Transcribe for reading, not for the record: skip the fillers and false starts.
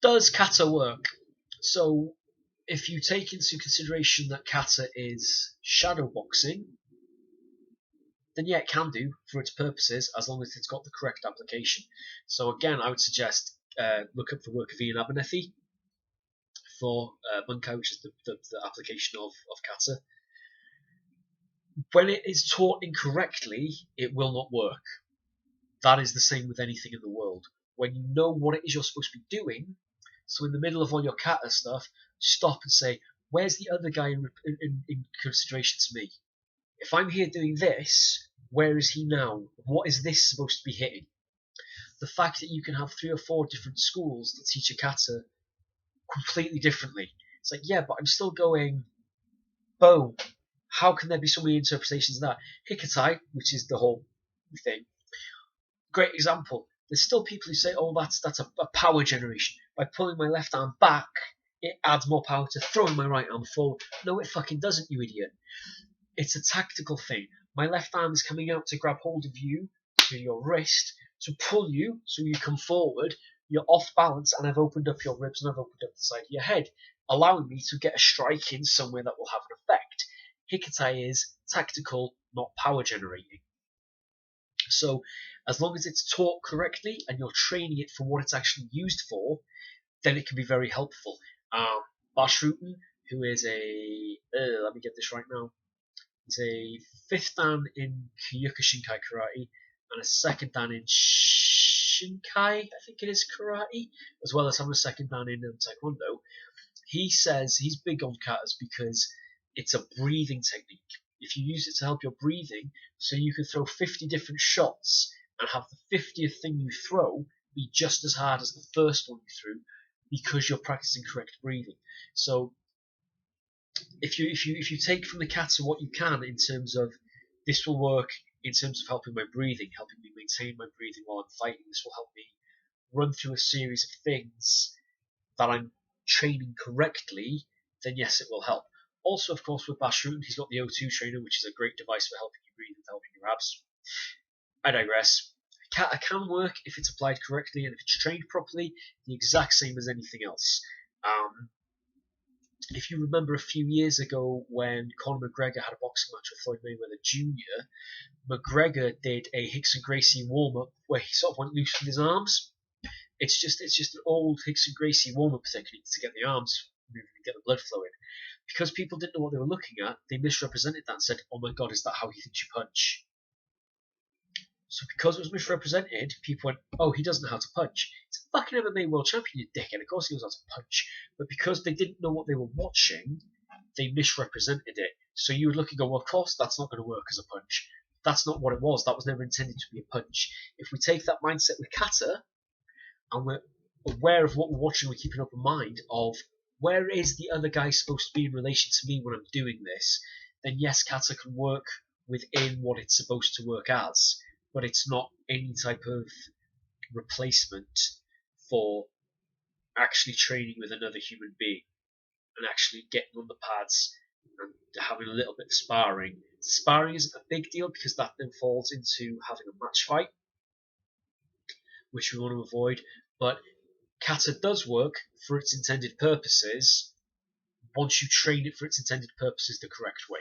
Does kata work? So, if you take into consideration that kata is shadow boxing, then yeah, it can do for its purposes as long as it's got the correct application. So again, I would suggest look up the work of Ian Abernethy for Bunkai, which is the application of kata. When it is taught incorrectly, it will not work. That is the same with anything in the world. When you know what it is you're supposed to be doing, so in the middle of all your kata stuff, stop and say, where's the other guy in consideration to me? If I'm here doing this, where is he now? What is this supposed to be hitting? The fact that you can have 3 or 4 different schools that teach a kata completely differently. It's like, yeah, but I'm still going, boom. How can there be so many interpretations of that? Hikatai, which is the whole thing, great example. There's still people who say, oh, that's a power generation. By pulling my left arm back, it adds more power to throwing my right arm forward. No, it fucking doesn't, you idiot. It's a tactical thing. My left arm is coming out to grab hold of you, to your wrist, to pull you so you come forward. You're off balance, and I've opened up your ribs and I've opened up the side of your head, allowing me to get a strike in somewhere that will have an effect. Hikatai is tactical, not power generating. So, as long as it's taught correctly and you're training it for what it's actually used for, then it can be very helpful. Bashruten, who is let me get this right now, he's a 5th dan in Kyokushinkai Karate and a 2nd dan in Shinkai, I think it is, Karate, as well as having a 2nd dan in Taekwondo. He says he's big on katas because it's a breathing technique. If you use it to help your breathing, so you can throw 50 different shots and have the 50th thing you throw be just as hard as the first one you threw, because you're practicing correct breathing. So if you take from the kata what you can in terms of this will work in terms of helping my breathing, helping me maintain my breathing while I'm fighting, this will help me run through a series of things that I'm training correctly, then yes, it will help. Also, of course, with Bashruten, he's got the O2 trainer, which is a great device for helping you breathe and helping your abs. I digress. Kata can work if it's applied correctly and if it's trained properly, the exact same as anything else. If you remember a few years ago when Conor McGregor had a boxing match with Floyd Mayweather Jr., McGregor did a Hickson Gracie warm-up where he sort of went loose with his arms. It's just an old Hickson Gracie warm-up technique to get the arms moving and get the blood flowing. Because people didn't know what they were looking at, they misrepresented that and said, oh my god, is that how he thinks you punch? So because it was misrepresented, people went, oh, he doesn't know how to punch. He's a fucking MMA world champion, you dickhead. Of course he knows how to punch. But because they didn't know what they were watching, they misrepresented it. So you would look and go, well, of course that's not going to work as a punch. That's not what it was. That was never intended to be a punch. If we take that mindset with kata, and we're aware of what we're watching, we're keeping an open mind of where is the other guy supposed to be in relation to me when I'm doing this, then yes, kata can work within what it's supposed to work as, but it's not any type of replacement for actually training with another human being and actually getting on the pads and having a little bit of sparring. Sparring isn't a big deal because that then falls into having a match fight, which we want to avoid, but kata does work for its intended purposes once you train it for its intended purposes the correct way.